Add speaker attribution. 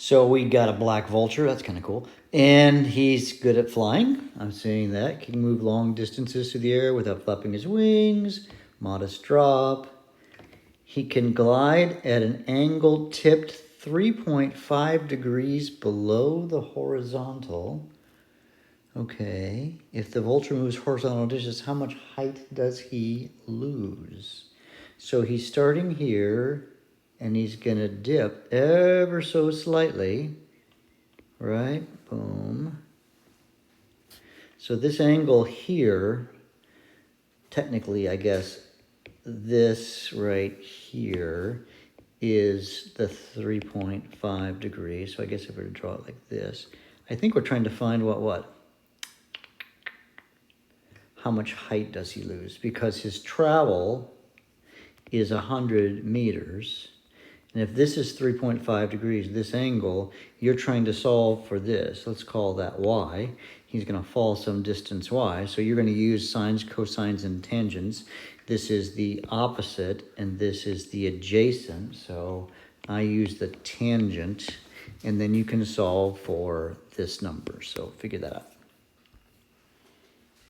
Speaker 1: So we got a black vulture. That's kind of cool. And he's good at flying. I'm saying that. Can move long distances through the air without flapping his wings. Modest drop. He can glide at an angle tipped 3.5 degrees below the horizontal. Okay. If the vulture moves horizontal distance, how much height does he lose? So he's starting here, and he's going to dip ever so slightly. Right? Boom. So this angle here, technically, I guess, this right here is the 3.5 degrees. So I guess if we were to draw it like this, I think we're trying to find what? How much height does he lose? Because his travel is 100 meters. And if this is 3.5 degrees, this angle, you're trying to solve for this. Let's call that y. He's going to fall some distance y. So you're going to use sines, cosines, and tangents. This is the opposite, and this is the adjacent. So I use the tangent, and then you can solve for this number. So figure that out.